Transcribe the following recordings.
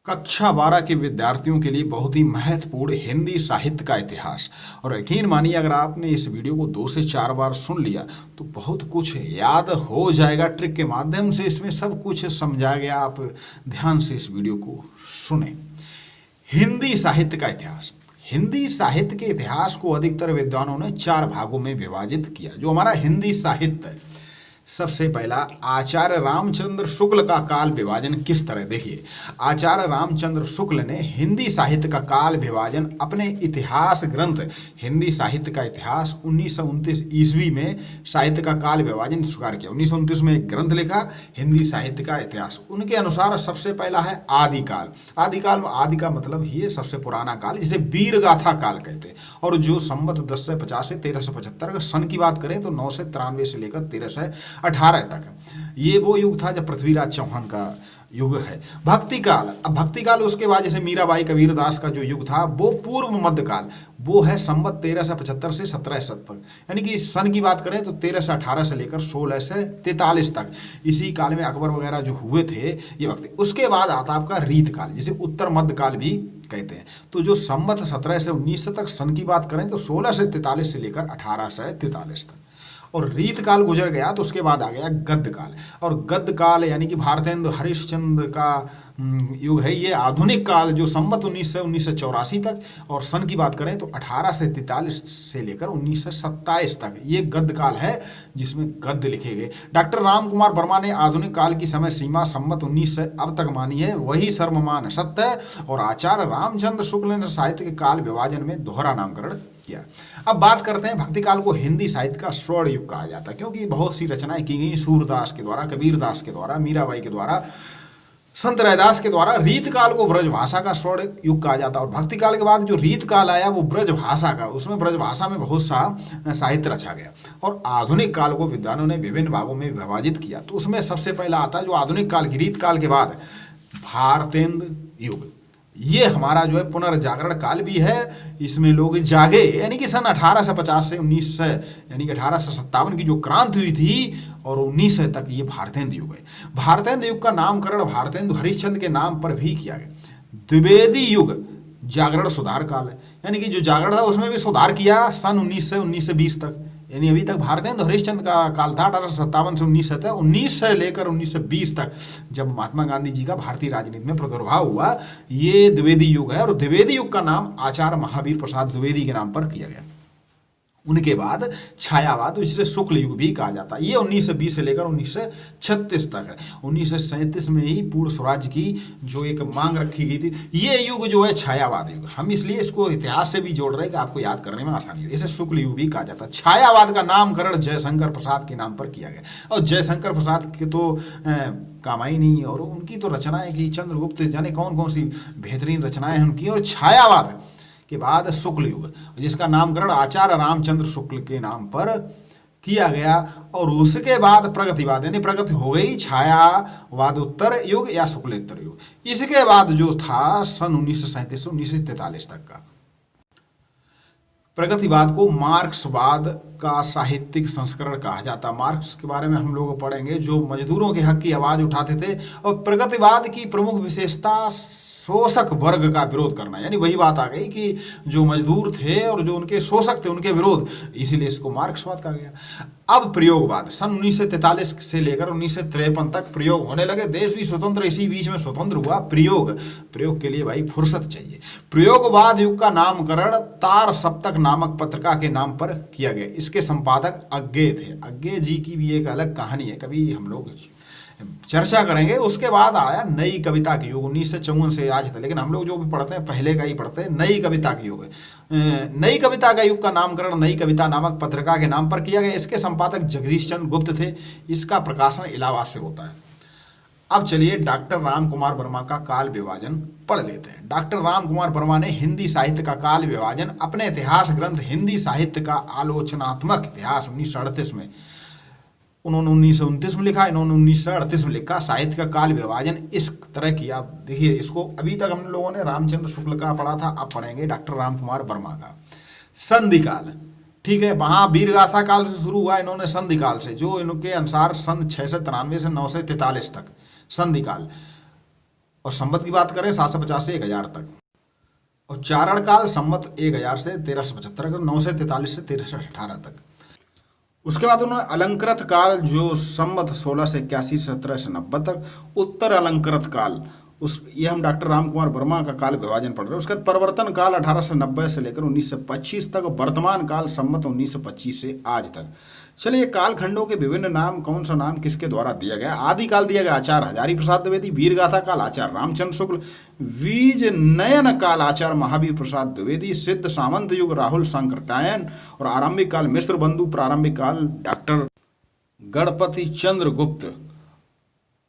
कक्षा 12 के विद्यार्थियों के लिए बहुत ही महत्वपूर्ण हिंदी साहित्य का इतिहास। और यकीन मानिए, अगर आपने इस वीडियो को 2 से 4 बार सुन लिया तो बहुत कुछ याद हो जाएगा। ट्रिक के माध्यम से इसमें सब कुछ समझा गया। आप ध्यान से इस वीडियो को सुने। हिंदी साहित्य का इतिहास। हिंदी साहित्य के इतिहास को अधिकतर विद्वानों ने 4 भागों में विभाजित किया। जो हमारा हिंदी साहित्य है, सबसे पहला आचार्य रामचंद्र शुक्ल का काल विभाजन किस तरह, देखिए। आचार्य रामचंद्र शुक्ल ने हिंदी साहित्य का काल विभाजन अपने इतिहास ग्रंथ हिंदी साहित्य का इतिहास 1929 ईस्वी में साहित्य का काल विभाजन स्वीकार किया। 1929 में एक ग्रंथ लिखा, हिंदी साहित्य का इतिहास। उनके अनुसार सबसे पहला है आदिकाल। आदिकाल, आदि का मतलब ही है सबसे पुराना काल, जिसे वीर गाथा काल कहते हैं। और जो संवत 1050 से 1375, अगर सन की बात करें तो 993 से लेकर 1318 तक, ये वो युग था जब पृथ्वीराज चौहान का युग है। भक्ति काल, अब भक्ति काल उसके बाद जैसे मीराबाई कबीरदास का जो युग था वो पूर्व मध्यकाल, वो है संवत 1375 से 1770 तक। यानी कि सन की बात करें तो 1318 से लेकर 1643 तक। इसी काल में अकबर वगैरह जो हुए थे ये भक्ति। उसके बाद आता आपका रीत काल, जिसे उत्तर मध्यकाल भी कहते हैं। तो जो संवत 17 से 19 तक सन की बात करें तो 1643 से लेकर 1843 तक। और रीत काल गुजर गया तो उसके बाद आ गया गद्य काल। और गद्य काल यानी कि भारतेंदु हरिश्चंद्र का युग है। ये आधुनिक काल जो संवत 19 से 1984 तक, और सन की बात करें तो 1843 से लेकर 1927 तक, ये गद्य काल है जिसमें गद्य लिखे गए। डॉक्टर राम कुमार वर्मा ने आधुनिक काल की समय सीमा संवत 19 से अब तक मानी है, वही सर्वमान्य सत्य है। और आचार्य रामचंद्र शुक्ल ने साहित्य के काल विभाजन में दोहरा नामकरण किया। अब बात करते हैं भक्ति काल को हिंदी साहित्य का स्वर्ण युग कहा जाता है, क्योंकि बहुत सी रचनाएं की गई सूरदास के द्वारा, कबीरदास के द्वारा, मीराबाई के द्वारा, संत रैदास के द्वारा। रीत काल को ब्रजभाषा का स्वर्ण युग कहा जाता है। और भक्ति काल के बाद जो रीत काल आया वो ब्रजभाषा का, उसमें ब्रजभाषा में बहुत सा साहित्य रचा गया। और आधुनिक काल को विद्वानों ने विभिन्न भागों में विभाजित किया। तो उसमें सबसे पहला आता है जो आधुनिक काल की रीत काल के बाद भारतेंदु युग। ये हमारा जो है पुनर्जागरण काल भी है। इसमें लोग जागे, यानी कि सन 1850 से 1900 यानी कि 1857 की जो क्रांति हुई थी और 1900 तक, ये भारतेंदु युग है। भारतेंदु युग का नामकरण भारतेंदु हरिश्चंद्र के नाम पर भी किया गया। द्विवेदी युग जागरण सुधार काल है, यानी कि जो जागरण था उसमें भी सुधार किया सन 1900 से 1920 तक। यानी अभी तक भारतेंदु हरिश्चंद्र का काल था 1857 से 1900 तक। 1900 से लेकर 1920 तक जब महात्मा गांधी जी का भारतीय राजनीति में प्रादुर्भाव हुआ, ये द्विवेदी युग है। और द्विवेदी युग का नाम आचार्य महावीर प्रसाद द्विवेदी के नाम पर किया गया। उनके बाद छायावाद, जिसे शुक्ल युग भी कहा जाता है, ये 1920 से लेकर 1936 तक है। 1937 में ही पूर्ण स्वराज्य की जो एक मांग रखी गई थी, ये युग जो है छायावाद युग। हम इसलिए इसको इतिहास से भी जोड़ रहे हैं कि आपको याद करने में आसानी हो। इसे शुक्ल युग भी कहा जाता है। छायावाद का नामकरण जयशंकर प्रसाद के नाम पर किया गया। और जयशंकर प्रसाद के तो कामायनी और उनकी तो रचनाएं की, चंद्रगुप्त, जाने कौन कौन सी बेहतरीन रचनाएं हैं उनकी। और छायावाद के बाद शुक्ल युग, जिसका नामकरण आचार्य रामचंद्र शुक्ल के नाम पर किया गया। और उसके बाद प्रगतिवाद, यानी प्रगति हो गई, छायावाद उत्तर युग या शुक्लेत्तर युग। इसके बाद जो था सन 1937 से 1943 तक का प्रगतिवाद को मार्क्सवाद का साहित्यिक संस्करण कहा जाता। मार्क्स के बारे में हम लोग पढ़ेंगे, जो मजदूरों के हक की आवाज उठाते थे। और प्रगतिवाद की प्रमुख विशेषता शोषक वर्ग का विरोध करना, यानी वही बात आ गई कि जो मजदूर थे और जो उनके शोषक थे उनके विरोध, इसीलिए इसको मार्क्सवाद कहा गया। अब प्रयोगवाद, सन 1943 से लेकर 1953 तक प्रयोग होने लगे। देश भी स्वतंत्र, इसी बीच में स्वतंत्र हुआ। प्रयोग के लिए भाई फुर्सत चाहिए। प्रयोगवाद युग का नामकरण तार सप्तक नामक पत्रिका के नाम पर किया गया। इसके संपादक अज्ञे थे। अज्ञे जी की भी एक अलग कहानी है, कभी हम लोग चर्चा करेंगे। उसके बाद आया नई कविता के युग, 1954 से आज तक। लेकिन हम लोग जो भी पढ़ते हैं पहले का ही पढ़ते हैं, नई कविता के युग। नई कविता का युग का नामकरण नई कविता नामक पत्रिका के नाम पर किया गया। इसके संपादक जगदीश चंद्र गुप्त थे। इसका प्रकाशन इलाहाबाद से होता है। अब चलिए डॉक्टर राम कुमार वर्मा का काल विभाजन पढ़ लेते हैं। डॉक्टर राम कुमार वर्मा ने हिंदी साहित्य का काल विभाजन अपने इतिहास ग्रंथ हिंदी साहित्य का आलोचनात्मक इतिहास 1938 में, उन्होंने 1929 में लिखा, इन्होंने 1938 में लिखा। साहित्य का काल विभाजन इस तरह किया। देखिए, इसको अभी तक हम लोगों ने रामचंद्र शुक्ल का पढ़ा था, अब पढ़ेंगे डॉक्टर राम कुमार वर्मा का। संधि काल, ठीक है, वहाँ वीरगाथा काल से शुरू हुआ, इन्होंने संधि काल से, जो इनके अनुसार सन 693 से 943 तक संधि काल। और संवत की बात करें 750 से 1000 तक। और चारण काल संवत 1000 से 1375 तक, 943 से 1318 तक। उसके बाद उन्होंने अलंकृत काल जो संवत 16 से 81 से 17 से 90 तक, उत्तर अलंकृत काल ये हम डॉक्टर राम कुमार वर्मा का काल विभाजन पढ़ रहे हैं। उसके बाद परिवर्तन काल 1890 से लेकर 1925 तक, वर्तमान काल संवत 1925 से आज तक। चलिए, कालखंडों के विभिन्न नाम, कौन सा नाम किसके द्वारा दिया गया। आदि काल दिया गया आचार्य हजारी प्रसाद द्विवेदी, वीरगाथा काल आचार्य रामचंद्र शुक्ल, बीज नयन काल आचार्य महावीर प्रसाद द्विवेदी, सिद्ध सामंत युग राहुल सांकृत्यायन, और आरंभिक काल मिश्र बंधु, प्रारंभिक काल डॉक्टर गणपति चंद्र गुप्त,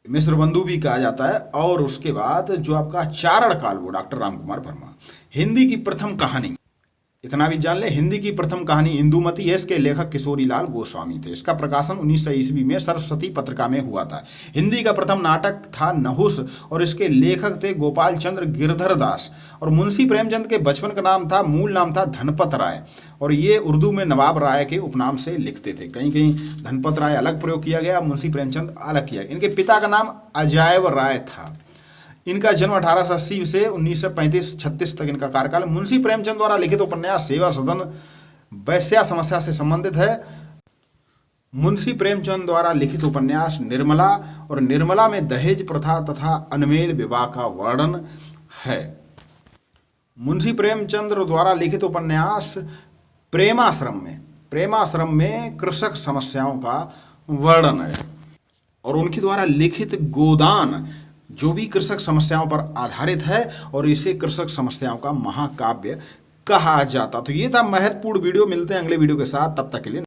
मिश्र बंधु भी कहा जाता है। और उसके बाद जो आपका चारण काल वो डॉक्टर राम कुमार वर्मा। हिंदी की प्रथम कहानी, इतना भी जान ले, हिंदी की प्रथम कहानी इंदुमती है, इसके लेखक किशोरीलाल गोस्वामी थे। इसका प्रकाशन 1900 ईस्वी में सरस्वती पत्रिका में हुआ था। हिंदी का प्रथम नाटक था नहुस और इसके लेखक थे गोपाल चंद्र गिरधर दास। और मुंशी प्रेमचंद के बचपन का नाम था, मूल नाम था धनपत राय, और ये उर्दू में नवाब राय के उपनाम से लिखते थे। कहीं कहीं धनपत राय अलग प्रयोग किया गया, मुंशी प्रेमचंद अलग किया। इनके पिता का नाम अजायब राय था। इनका जन्म 1880 से 1935-36 तक इनका कार्यकाल। मुंशी प्रेमचंद द्वारा लिखित उपन्यास सेवा सदन वैश्या समस्या से संबंधित है। मुंशी प्रेमचंद द्वारा लिखित उपन्यास निर्मला, और निर्मला में दहेज प्रथा तथा अनमेल विवाह का वर्णन है। मुंशी प्रेमचंद द्वारा लिखित उपन्यास प्रेमाश्रम में कृषक समस्याओं का वर्णन है। और उनके द्वारा लिखित गोदान जो भी कृषक समस्याओं पर आधारित है, और इसे कृषक समस्याओं का महाकाव्य कहा जाता। तो ये था महत्वपूर्ण वीडियो। मिलते हैं अगले वीडियो के साथ, तब तक के लिए।